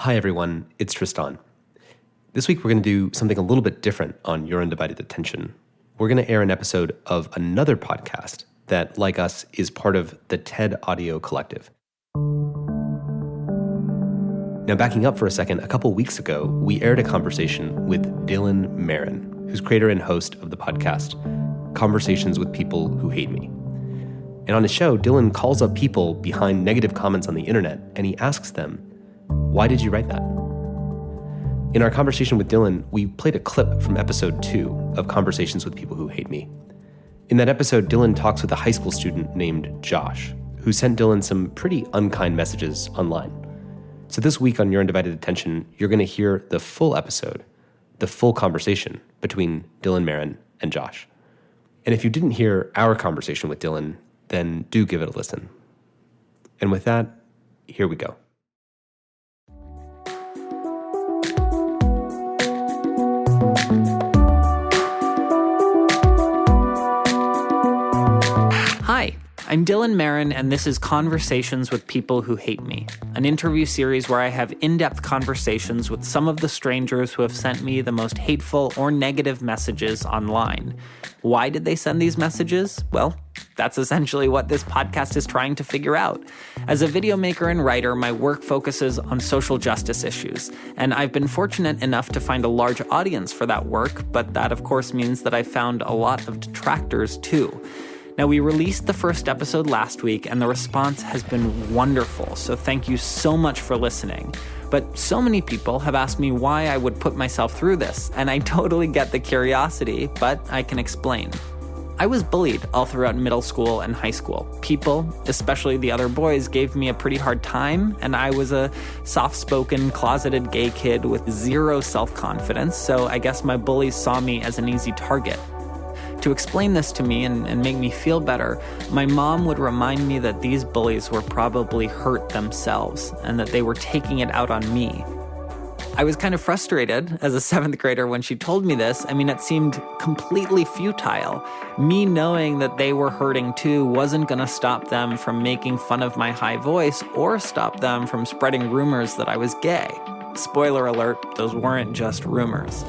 Hi everyone, it's Tristan. This week we're going to do something a little bit different on Your Undivided Attention. We're going to air an episode of another podcast that, like us, is part of the TED Audio Collective. Now, backing up for a second, a couple weeks ago, we aired a conversation with Dylan Marron, who's creator and host of the podcast, Conversations with People Who Hate Me. And on his show, Dylan calls up people behind negative comments on the internet, and he asks them, why did you write that? In our conversation with Dylan, we played a clip from episode 2 of Conversations with People Who Hate Me. In that episode, Dylan talks with a high school student named Josh, who sent Dylan some pretty unkind messages online. So this week on Your Undivided Attention, you're going to hear the full episode, the full conversation between Dylan Marron and Josh. And if you didn't hear our conversation with Dylan, then do give it a listen. And with that, here we go. Hi, I'm Dylan Marron, and this is Conversations with People Who Hate Me, an interview series where I have in-depth conversations with some of the strangers who have sent me the most hateful or negative messages online. Why did they send these messages? Well, that's essentially what this podcast is trying to figure out. As a video maker and writer, my work focuses on social justice issues, and I've been fortunate enough to find a large audience for that work, but that of course means that I've found a lot of detractors too. Now, we released the first episode last week, and the response has been wonderful, so thank you so much for listening. But so many people have asked me why I would put myself through this, and I totally get the curiosity, but I can explain. I was bullied all throughout middle school and high school. People, especially the other boys, gave me a pretty hard time, and I was a soft-spoken, closeted gay kid with zero self-confidence, so I guess my bullies saw me as an easy target. To explain this to me and make me feel better, my mom would remind me that these bullies were probably hurt themselves and that they were taking it out on me. I was kind of frustrated as a 7th grader when she told me this. I mean, it seemed completely futile. Me knowing that they were hurting too wasn't going to stop them from making fun of my high voice or stop them from spreading rumors that I was gay. Spoiler alert, those weren't just rumors.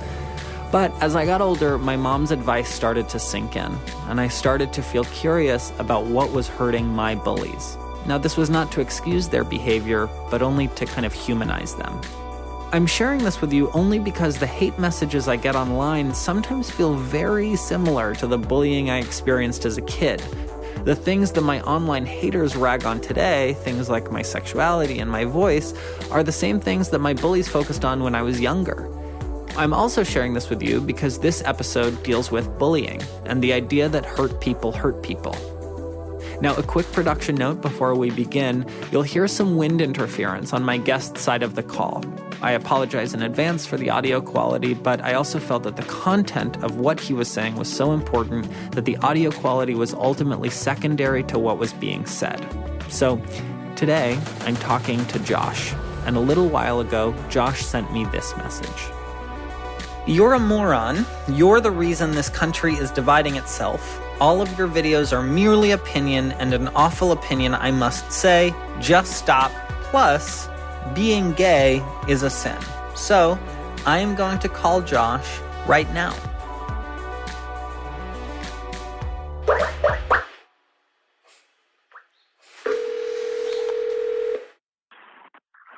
But as I got older, my mom's advice started to sink in, and I started to feel curious about what was hurting my bullies. Now, this was not to excuse their behavior, but only to kind of humanize them. I'm sharing this with you only because the hate messages I get online sometimes feel very similar to the bullying I experienced as a kid. The things that my online haters rag on today, things like my sexuality and my voice, are the same things that my bullies focused on when I was younger. I'm also sharing this with you because this episode deals with bullying and the idea that hurt people hurt people. Now, a quick production note before we begin, you'll hear some wind interference on my guest's side of the call. I apologize in advance for the audio quality, but I also felt that the content of what he was saying was so important that the audio quality was ultimately secondary to what was being said. So, today, I'm talking to Josh, and a little while ago, Josh sent me this message. You're a moron. You're the reason this country is dividing itself. All of your videos are merely opinion, and an awful opinion, I must say. Just stop. Plus, being gay is a sin. So, I am going to call Josh right now.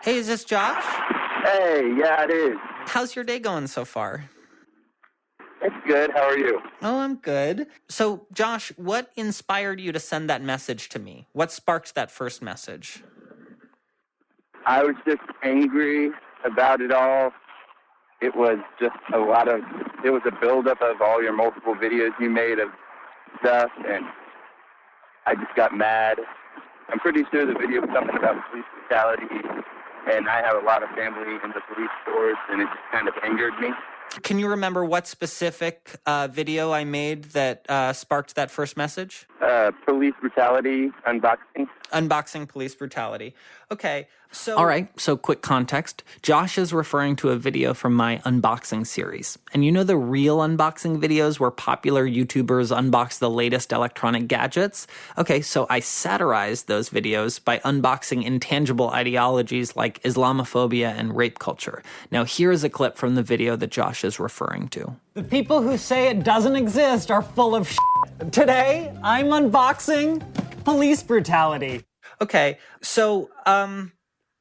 Hey, is this Josh? Hey, yeah, it is. How's your day going so far? It's good. How are you? Oh, I'm good. So, Josh, what inspired you to send that message to me? What sparked that first message? I was just angry about it all. It was just it was a buildup of all your multiple videos you made of stuff, and I just got mad. I'm pretty sure the video was something about police brutality, and I have a lot of family in the police force, and it just kind of angered me. Can you remember what specific video I made that sparked that first message? Police brutality unboxing. Unboxing police brutality. Okay, so... All right, so quick context. Josh is referring to a video from my unboxing series. And you know the real unboxing videos where popular YouTubers unbox the latest electronic gadgets? Okay, so I satirized those videos by unboxing intangible ideologies like Islamophobia and rape culture. Now here's a clip from the video that Josh is referring to. The people who say it doesn't exist are full of shit. Today, I'm unboxing police brutality. Okay, so,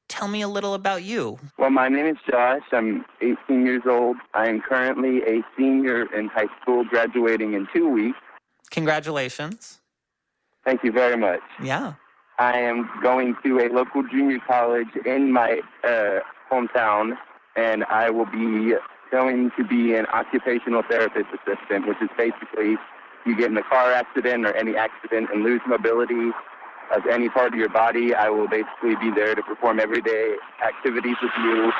tell me a little about you. Well, my name is Josh. I'm 18 years old. I am currently a senior in high school, graduating in 2 weeks. Congratulations. Thank you very much. Yeah. I am going to a local junior college in my hometown, and I will be going to be an occupational therapist assistant, which is basically you get in a car accident or any accident and lose mobility of any part of your body. I will basically be there to perform everyday activities with you,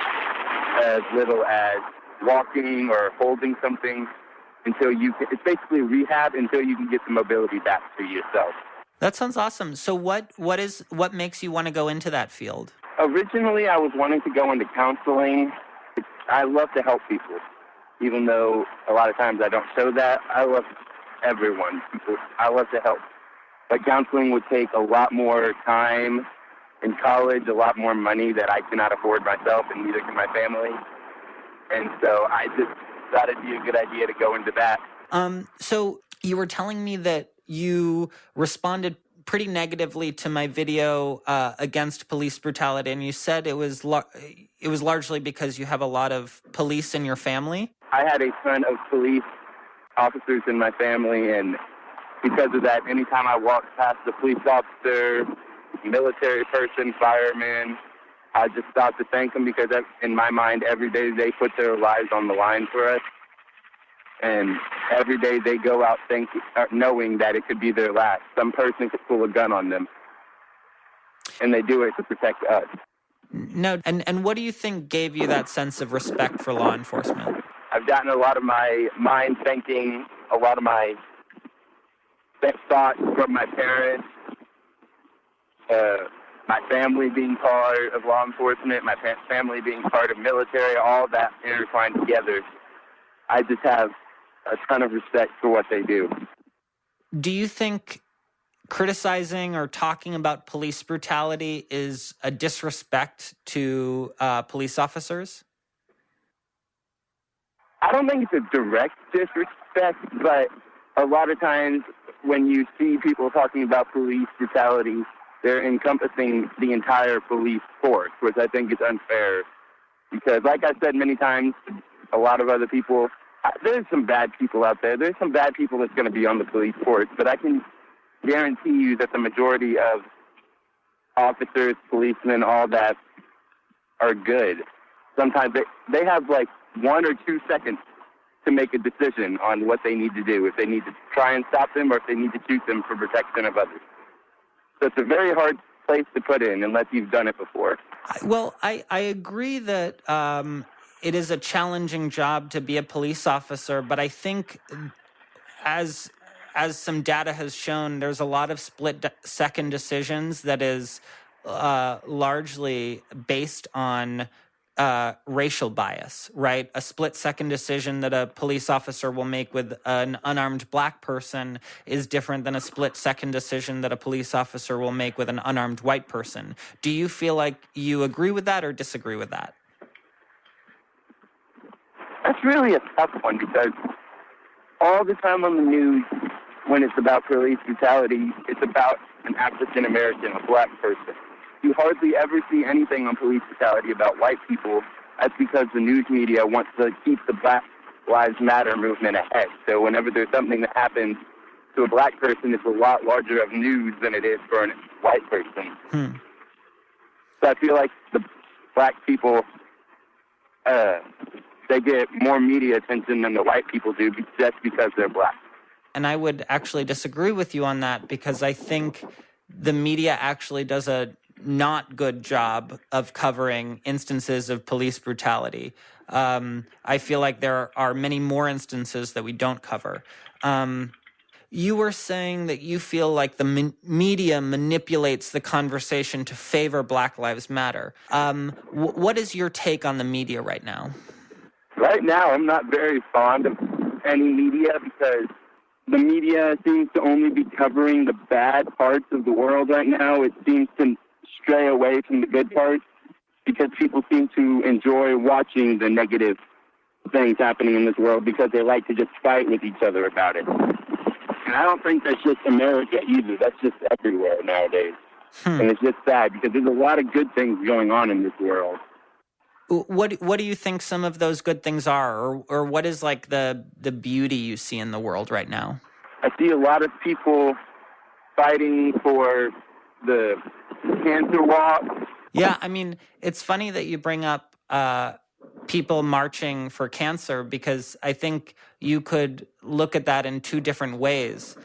as little as walking or holding something until you can, it's basically rehab until you can get the mobility back to yourself. That sounds awesome. So what makes you want to go into that field? Originally, I was wanting to go into counseling. I love to help people, even though a lot of times I don't show that. I love everyone. I love to help. But counseling would take a lot more time in college, a lot more money that I cannot afford myself, and neither can my family. And so I just thought it'd be a good idea to go into that. So you were telling me that you responded pretty negatively to my video against police brutality, and you said it was largely because you have a lot of police in your family. I had a ton of police officers in my family, and because of that, anytime I walk past a police officer, military person, fireman, I just stop to thank them because in my mind, every day they put their lives on the line for us. And every day they go out knowing that it could be their last. Some person could pull a gun on them. And they do it to protect us. No, and what do you think gave you that sense of respect for law enforcement? I've gotten a lot of my mind thinking, a lot of my thoughts from my parents, my family being part of law enforcement, my family being part of military, all that intertwined together. I just have a ton of respect for what they do. Do you think criticizing or talking about police brutality is a disrespect to police officers? I don't think it's a direct disrespect, but a lot of times when you see people talking about police brutality, they're encompassing the entire police force, which I think is unfair. Because like I said many times, a lot of other people, there's some bad people out there. There's some bad people that's going to be on the police force, but I can guarantee you that the majority of officers, policemen, all that are good. Sometimes they have like 1 or 2 seconds to make a decision on what they need to do, if they need to try and stop them or if they need to shoot them for protection of others. So it's a very hard place to put in unless you've done it before. Well, I agree that it is a challenging job to be a police officer, but I think as some data has shown, there's a lot of split-second decisions that is largely based on racial bias, right? A split-second decision that a police officer will make with an unarmed black person is different than a split-second decision that a police officer will make with an unarmed white person. Do you feel like you agree with that or disagree with that? That's really a tough one because all the time on the news, when it's about police brutality, it's about an African-American, a black person. You hardly ever see anything on police brutality about white people. That's because the news media wants to keep the Black Lives Matter movement ahead. So whenever there's something that happens to a black person, it's a lot larger of news than it is for a white person. So I feel like the black people, they get more media attention than the white people do just because they're black. And I would actually disagree with you on that because I think the media actually does a not good job of covering instances of police brutality. I feel like there are many more instances that we don't cover. You were saying that you feel like the media manipulates the conversation to favor Black Lives Matter. What is your take on the media right now? Right now, I'm not very fond of any media because the media seems to only be covering the bad parts of the world right now. It seems to stray away from the good parts because people seem to enjoy watching the negative things happening in this world because they like to just fight with each other about it. And I don't think that's just America either. That's just everywhere nowadays. And it's just sad because there's a lot of good things going on in this world. What do you think some of those good things are, or what is like the beauty you see in the world right now? I see a lot of people fighting for the cancer walk. Yeah, I mean, it's funny that you bring up people marching for cancer because I think you could look at that in two different ways.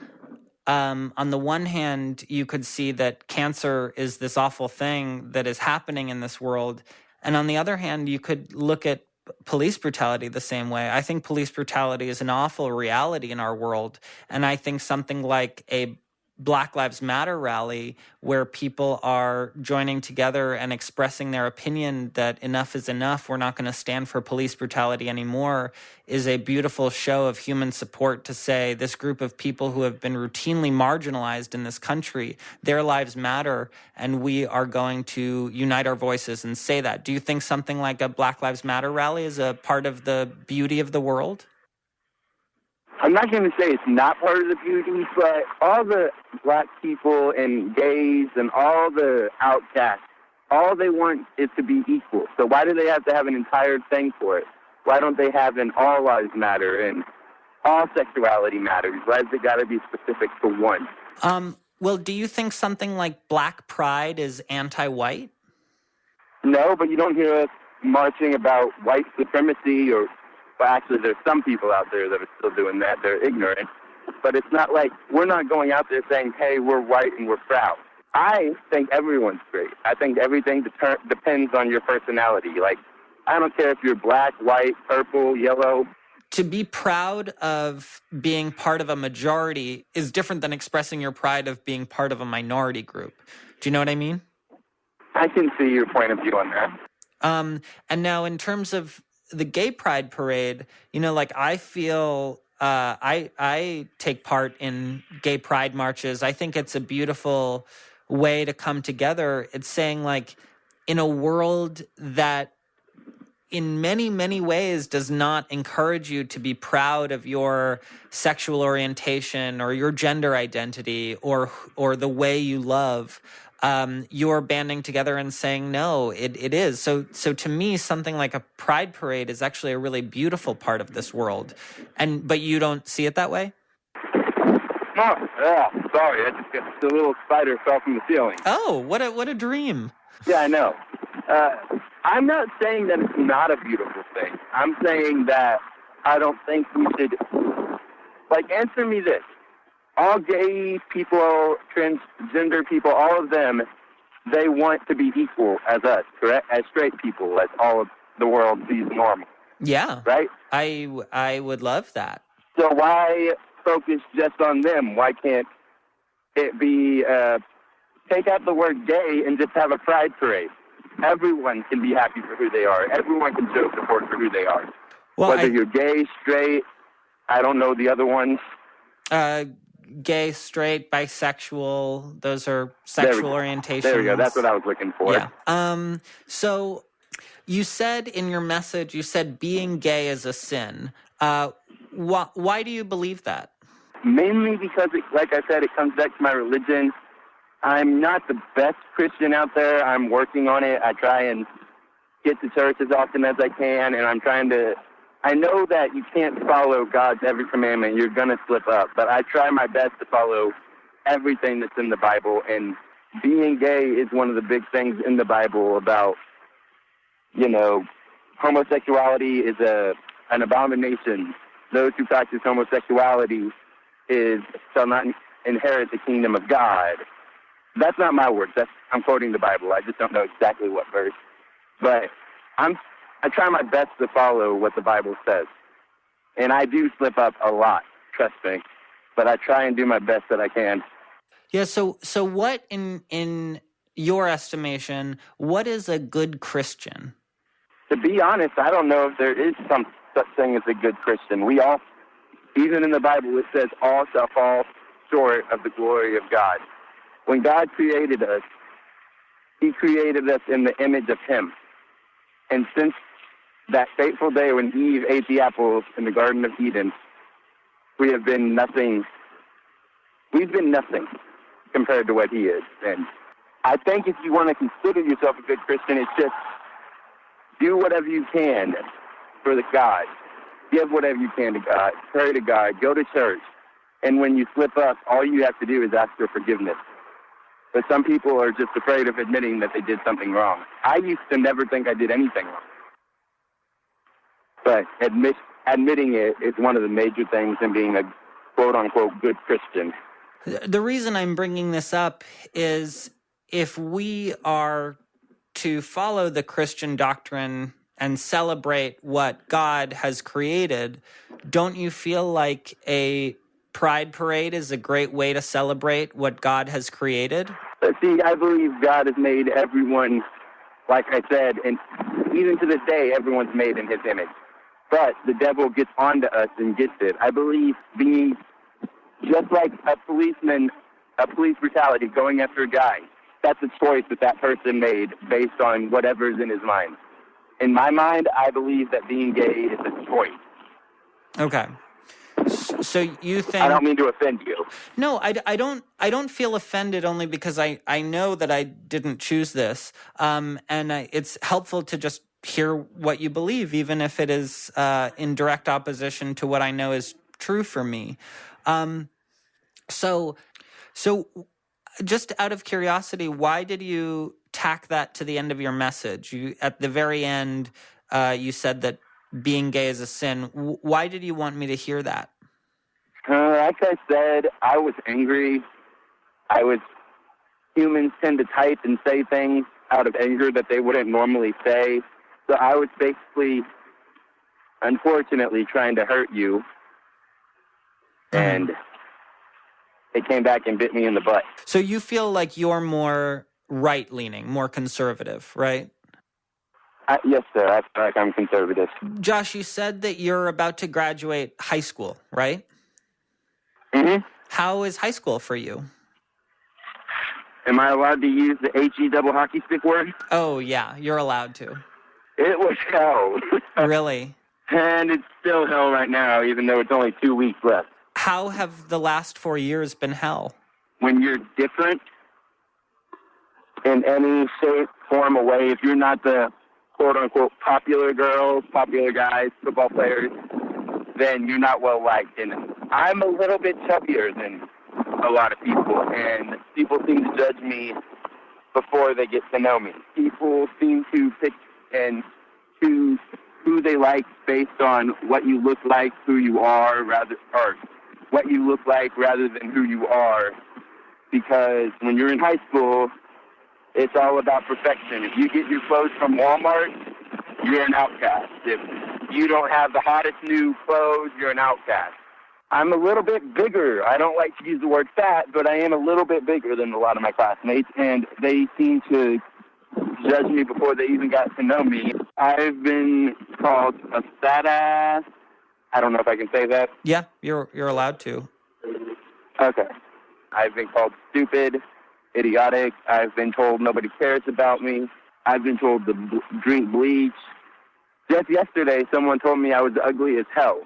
On the one hand, you could see that cancer is this awful thing that is happening in this world. And on the other hand, you could look at police brutality the same way. I think police brutality is an awful reality in our world. And I think something like a Black Lives Matter rally where people are joining together and expressing their opinion that enough is enough, we're not going to stand for police brutality anymore, is a beautiful show of human support to say this group of people who have been routinely marginalized in this country, their lives matter, and we are going to unite our voices and say that. Do you think something like a Black Lives Matter rally is a part of the beauty of the world? I'm not going to say it's not part of the beauty, but all the black people and gays and all the outcasts, all they want is to be equal. So why do they have to have an entire thing for it? Why don't they have an all lives matter and all sexuality matters? Why has it got to be specific to one? Well, do you think something like Black Pride is anti-white? No, but you don't hear us marching about white supremacy or... Well, actually, there's some people out there that are still doing that. They're ignorant. But it's not like we're not going out there saying, hey, we're white and we're proud. I think everyone's great. I think everything depends on your personality. Like, I don't care if you're black, white, purple, yellow. To be proud of being part of a majority is different than expressing your pride of being part of a minority group. Do you know what I mean? I can see your point of view on that. And now in terms of the gay pride parade, you know, like I feel I take part in gay pride marches. I think it's a beautiful way to come together. It's saying like in a world that in many, many ways does not encourage you to be proud of your sexual orientation or your gender identity or the way you love, you're banding together and saying, no, it is. So to me, something like a pride parade is actually a really beautiful part of this world. But you don't see it that way? No, sorry. The little spider fell from the ceiling. Oh, what a dream. Yeah, I know. I'm not saying that it's not a beautiful thing. I'm saying that I don't think we should... Like, answer me this. All gay people, transgender people, all of them, they want to be equal as us, correct? As straight people, as all of the world sees normal. Yeah. Right? I would love that. So why focus just on them? Why can't it be, take out the word gay and just have a pride parade? Everyone can be happy for who they are. Everyone can show support for who they are. Well, whether you're gay, straight, I don't know the other ones. Gay, straight, bisexual, those are sexual orientations. There we go. That's what I was looking for. Yeah. So you said in your message, you said being gay is a sin. Why do you believe that? Mainly because, like I said, it comes back to my religion. I'm not the best Christian out there. I'm working on it. I try and get to church as often as I can, and I'm trying to... I know that you can't follow God's every commandment. You're going to slip up. But I try my best to follow everything that's in the Bible. And being gay is one of the big things in the Bible about, you know, homosexuality is an abomination. Those who practice homosexuality shall not inherit the kingdom of God. That's not my words. I'm quoting the Bible. I just don't know exactly what verse. But I try my best to follow what the Bible says. And I do slip up a lot, trust me. But I try and do my best that I can. Yeah, so what in your estimation, what is a good Christian? To be honest, I don't know if there is some such thing as a good Christian. We all, even in the Bible, it says all shall fall short of the glory of God. When God created us, he created us in the image of him. And since that fateful day when Eve ate the apple in the Garden of Eden, we have been nothing. We've been nothing compared to what he is. And I think if you want to consider yourself a good Christian, it's just do whatever you can for the God. Give whatever you can to God. Pray to God. Go to church. And when you slip up, all you have to do is ask for forgiveness. But some people are just afraid of admitting that they did something wrong. I used to never think I did anything wrong. But admitting it is one of the major things in being a quote-unquote good Christian. The reason I'm bringing this up is if we are to follow the Christian doctrine and celebrate what God has created, don't you feel like a pride parade is a great way to celebrate what God has created? But see, I believe God has made everyone, like I said, and even to this day, everyone's made in his image. But the devil gets onto us and gets it. I believe being just like a police brutality going after a guy, that's a choice that person made based on whatever's in his mind. In my mind, I believe that being gay is a choice. Okay. So you think... I don't mean to offend you. No, I don't feel offended only because I know that I didn't choose this. It's helpful to just hear what you believe, even if it is in direct opposition to what I know is true for me. So just out of curiosity, why did you tack that to the end of your message? At the very end, you said that being gay is a sin. Why did you want me to hear that? Like I said, I was angry. Humans tend to type and say things out of anger that they wouldn't normally say. So I was basically, unfortunately, trying to hurt you. And it came back and bit me in the butt. So you feel like you're more right-leaning, more conservative, right? Yes, sir. I feel like I'm conservative. Josh, you said that you're about to graduate high school, right? Mm-hmm. How is high school for you? Am I allowed to use the H-E double hockey stick word? Oh, yeah, you're allowed to. It was hell. Really? And it's still hell right now, even though it's only 2 weeks left. How have the last 4 years been hell? When you're different in any shape, form, or way, if you're not the quote-unquote popular girls, popular guys, football players, then you're not well-liked. And I'm a little bit chubbier than a lot of people, and people seem to judge me before they get to know me. People seem to pick and choose who they like based on what you look like, who you are, rather than who you are. Because when you're in high school, it's all about perfection. If you get your clothes from Walmart, you're an outcast. If you don't have the hottest new clothes, you're an outcast. I'm a little bit bigger. I don't like to use the word fat, but I am a little bit bigger than a lot of my classmates, and they seem to judge me before they even got to know me. I've been called a fat ass. I don't know if I can say that. Yeah, you're allowed to. Okay. I've been called stupid, idiotic. I've been told nobody cares about me. I've been told to drink bleach. Just yesterday, someone told me I was ugly as hell.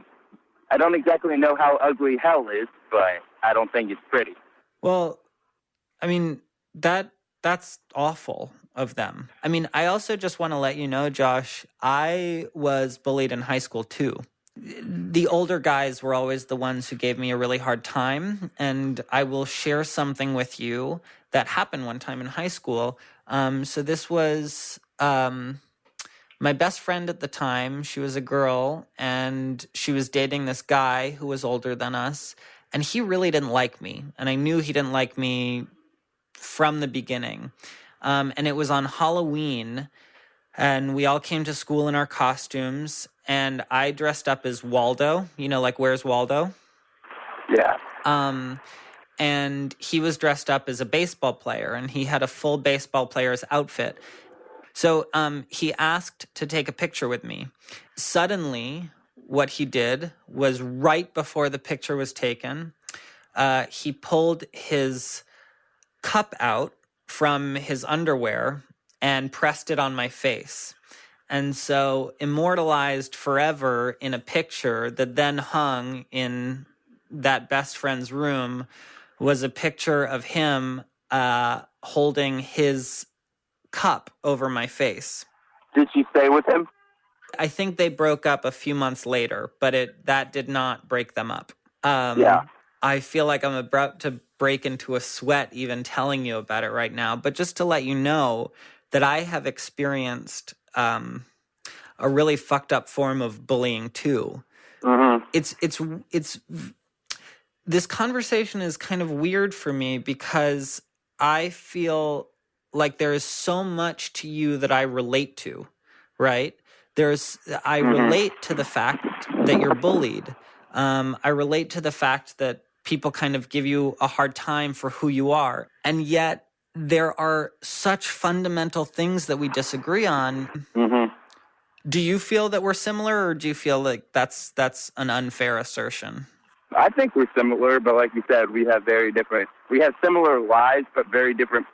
I don't exactly know how ugly hell is, but I don't think it's pretty. Well, I mean, that's awful of them. I mean, I also just want to let you know, Josh, I was bullied in high school too. The older guys were always the ones who gave me a really hard time, and I will share something with you that happened one time in high school. So this was my best friend at the time. She was a girl, and she was dating this guy who was older than us, and he really didn't like me. And I knew he didn't like me from the beginning. And it was on Halloween, and we all came to school in our costumes, and I dressed up as Waldo, like Where's Waldo? Yeah. And he was dressed up as a baseball player, and he had a full baseball player's outfit. So he asked to take a picture with me. Suddenly, what he did was right before the picture was taken, he pulled his cup out from his underwear and pressed it on my face. And so immortalized forever in a picture that then hung in that best friend's room was a picture of him holding his cup over my face. Did she stay with him? I think they broke up a few months later, but that did not break them up. Yeah. I feel like I'm about to break into a sweat even telling you about it right now. But just to let you know that I have experienced a really fucked up form of bullying too. Mm-hmm. It's this conversation is kind of weird for me because I feel like there is so much to you that I relate to, right? I relate to the fact that you're bullied. I relate to the fact that people kind of give you a hard time for who you are. And yet there are such fundamental things that we disagree on. Mm-hmm. Do you feel that we're similar, or do you feel like that's an unfair assertion? I think we're similar, but like you said, we have similar lives, but very different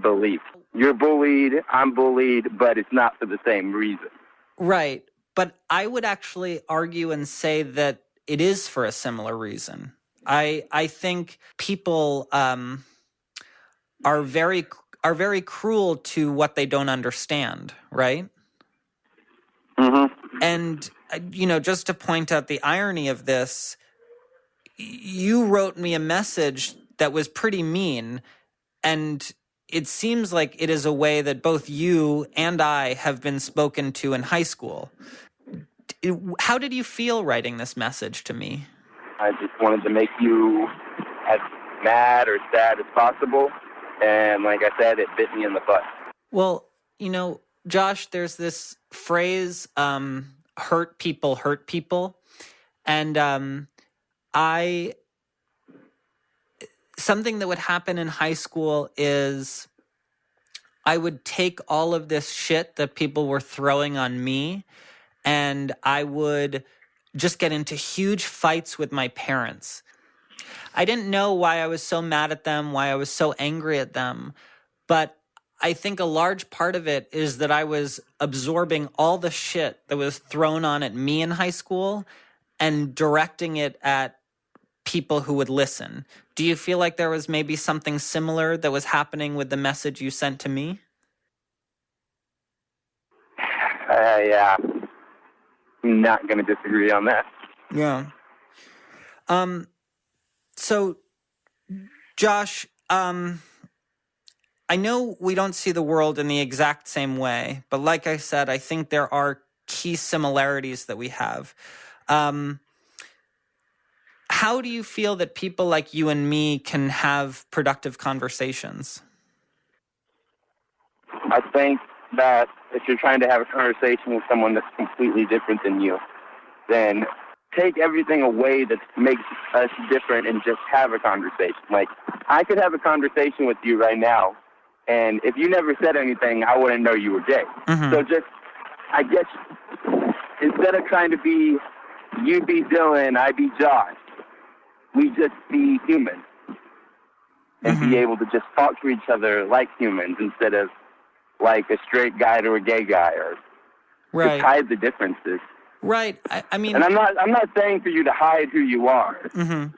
beliefs. You're bullied, I'm bullied, but it's not for the same reason. Right. But I would actually argue and say that it is for a similar reason. I think people are very cruel to what they don't understand, right? Mm-hmm. And, just to point out the irony of this, you wrote me a message that was pretty mean, and it seems like it is a way that both you and I have been spoken to in high school. How did you feel writing this message to me? I just wanted to make you as mad or sad as possible. And like I said, it bit me in the butt. Well, Josh, there's this phrase, hurt people. And something that would happen in high school is I would take all of this shit that people were throwing on me, and I would just get into huge fights with my parents. I didn't know why I was so mad at them, why I was so angry at them, but I think a large part of it is that I was absorbing all the shit that was thrown on at me in high school and directing it at people who would listen. Do you feel like there was maybe something similar that was happening with the message you sent to me? Yeah. I'm not going to disagree on that. Yeah. So, Josh, I know we don't see the world in the exact same way, but like I said, I think there are key similarities that we have. How do you feel that people like you and me can have productive conversations? I think that if you're trying to have a conversation with someone that's completely different than you, then take everything away that makes us different and just have a conversation. Like, I could have a conversation with you right now, and if you never said anything, I wouldn't know you were gay. Mm-hmm. So just, I guess, instead of trying to be, you be Dylan, I be Josh, we just be human and be able to just talk to each other like humans instead of like a straight guy to a gay guy, or right. Just hide the differences. Right. I mean, and I'm not saying for you to hide who you are. Mm-hmm.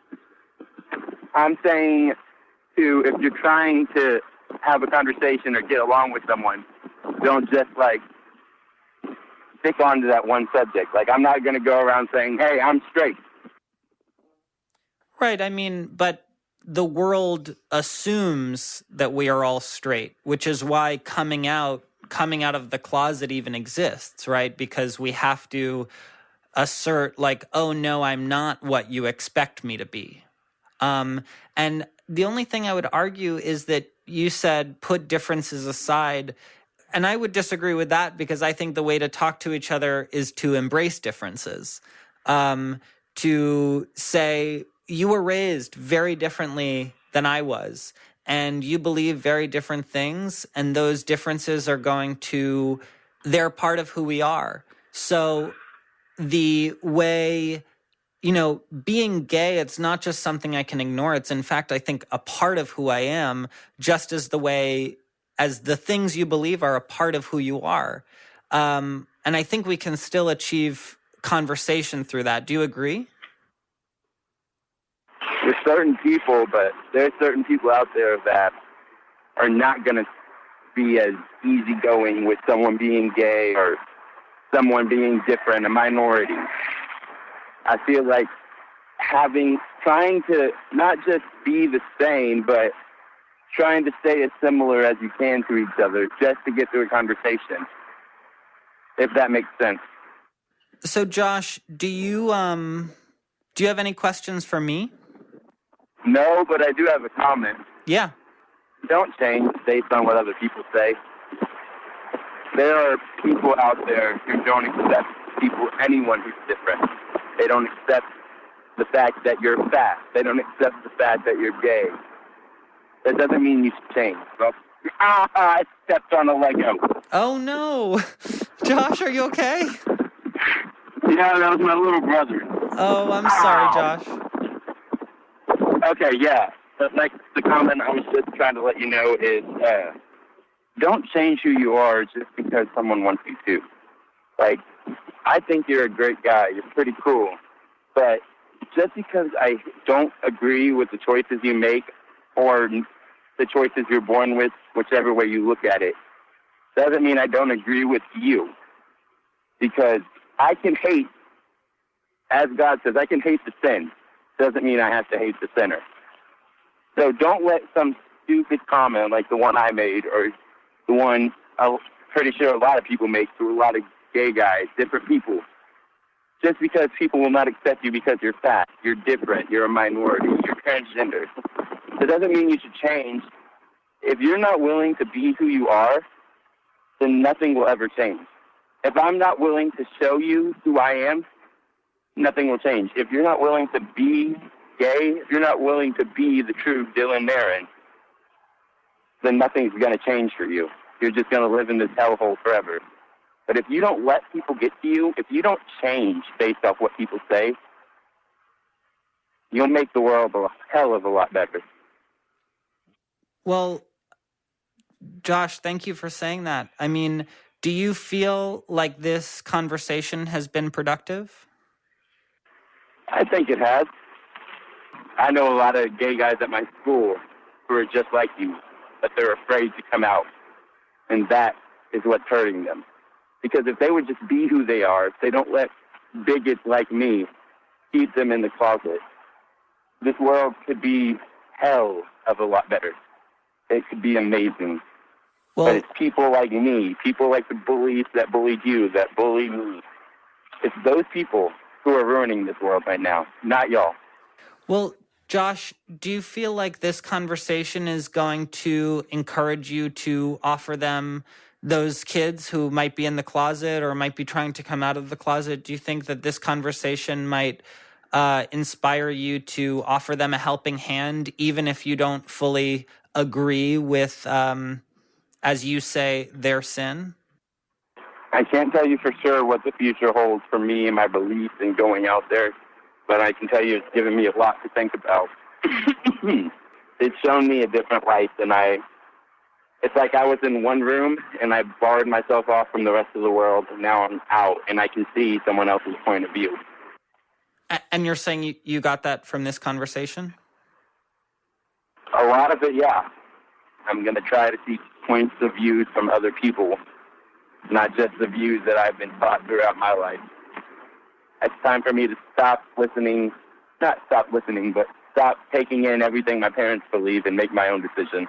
I'm saying if you're trying to have a conversation or get along with someone, don't just like stick on to that one subject. Like, I'm not going to go around saying, "Hey, I'm straight." Right. I mean, but the world assumes that we are all straight, which is why coming out of the closet even exists, right? Because we have to assert like, oh no, I'm not what you expect me to be. And the only thing I would argue is that you said put differences aside. And I would disagree with that because I think the way to talk to each other is to embrace differences. To say, you were raised very differently than I was, and you believe very different things, and those differences are they're part of who we are. So the way, being gay, it's not just something I can ignore. It's, in fact, I think a part of who I am, just as the things you believe are a part of who you are. And I think we can still achieve conversation through that. Do you agree? There's certain people, but there's certain people out there that are not going to be as easygoing with someone being gay or someone being different, a minority. I feel like trying to not just be the same, but trying to stay as similar as you can to each other just to get through a conversation, if that makes sense. So, Josh, do you have any questions for me? No, but I do have a comment. Yeah. Don't change based on what other people say. There are people out there who don't accept anyone who's different. They don't accept the fact that you're fat. They don't accept the fact that you're gay. That doesn't mean you should change. Well, I stepped on a Lego. Oh, no. Josh, are you okay? Yeah, that was my little brother. Oh, I'm sorry, Josh. Okay, yeah. But the comment I was just trying to let you know is don't change who you are just because someone wants you to. I think you're a great guy. You're pretty cool. But just because I don't agree with the choices you make or the choices you're born with, whichever way you look at it, doesn't mean I don't agree with you. Because I can hate, as God says, I can hate the sin. Doesn't mean I have to hate the sinner. So don't let some stupid comment like the one I made or the one I'm pretty sure a lot of people make to a lot of gay guys, different people. Just because people will not accept you because you're fat, you're different, you're a minority, you're transgender. It doesn't mean you should change. If you're not willing to be who you are, then nothing will ever change. If I'm not willing to show you who I am, nothing will change. If you're not willing to be gay, if you're not willing to be the true Dylan Marron, then nothing's going to change for you. You're just going to live in this hellhole forever. But if you don't let people get to you, if you don't change based off what people say, you'll make the world a hell of a lot better. Well, Josh, thank you for saying that. I mean, do you feel like this conversation has been productive? I think it has. I know a lot of gay guys at my school who are just like you, but they're afraid to come out. And that is what's hurting them. Because if they would just be who they are, if they don't let bigots like me keep them in the closet, this world could be hell of a lot better. It could be amazing. Well, but it's people like me, people like the bullies that bullied you, that bullied me. It's those people who are ruining this world right now, not y'all. Well, Josh, do you feel like this conversation is going to encourage you to offer them, those kids who might be in the closet or might be trying to come out of the closet, do you think that this conversation might inspire you to offer them a helping hand, even if you don't fully agree with, as you say, their sin? I can't tell you for sure what the future holds for me and my beliefs in going out there, but I can tell you it's given me a lot to think about. It's shown me a different life than it's like I was in one room and I barred myself off from the rest of the world, and now I'm out and I can see someone else's point of view. And you're saying you got that from this conversation? A lot of it, yeah. I'm going to try to see points of view from other people, not just the views that I've been taught throughout my life. It's time for me to stop listening, not stop listening, but stop taking in everything my parents believe and make my own decision.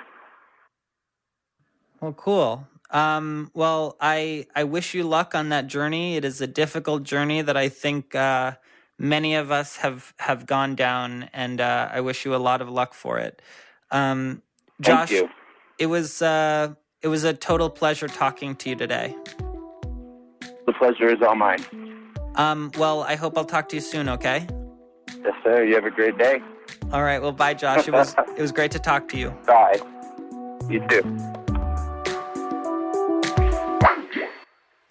Well, cool. Well, I wish you luck on that journey. It is a difficult journey that I think many of us have gone down, and I wish you a lot of luck for it. Josh, you. it was a total pleasure talking to you today. The pleasure is all mine. Well, I hope I'll talk to you soon, okay? Yes, sir. You have a great day. All right, well, bye, Josh. It was great to talk to you. Bye. You too.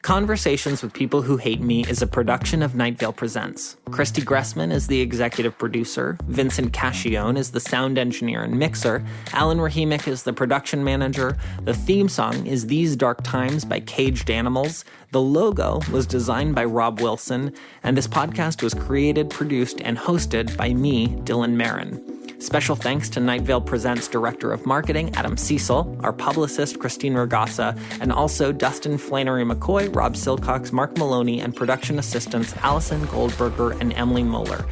Conversations with People Who Hate Me is a production of Night Vale Presents. Christy Gressman is the executive producer. Vincent Cascione is the sound engineer and mixer. Alan Rahimic is the production manager. The theme song is These Dark Times by Caged Animals. The logo was designed by Rob Wilson. And this podcast was created, produced, and hosted by me, Dylan Marron. Special thanks to Night Vale Presents Director of Marketing, Adam Cecil, our publicist, Christine Ragasa, and also Dustin Flannery McCoy, Rob Silcox, Mark Maloney, and production assistants Allison Goldberger and Emily Moeller.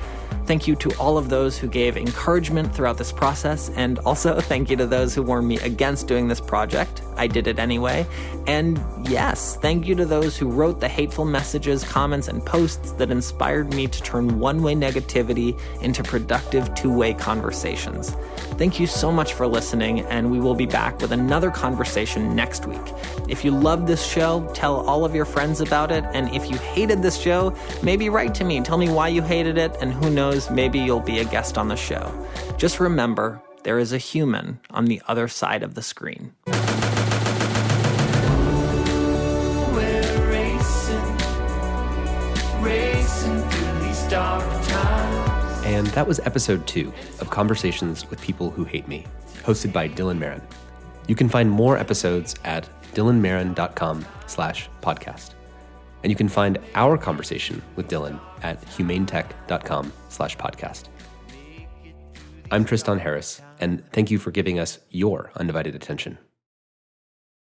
Thank you to all of those who gave encouragement throughout this process, and also thank you to those who warned me against doing this project. I did it anyway. And yes, thank you to those who wrote the hateful messages, comments, and posts that inspired me to turn one-way negativity into productive two-way conversations. Thank you so much for listening, and we will be back with another conversation next week. If you loved this show, tell all of your friends about it, and if you hated this show, maybe write to me. Tell me why you hated it, and who knows, maybe you'll be a guest on the show. Just remember, there is a human on the other side of the screen. We're racing through these dark times. And that was episode 2 of Conversations with People Who Hate Me, hosted by Dylan Marron. You can find more episodes at dylanmarron.com/podcast. And you can find our conversation with Dylan at humanetech.com/podcast. I'm Tristan Harris, and thank you for giving us your undivided attention.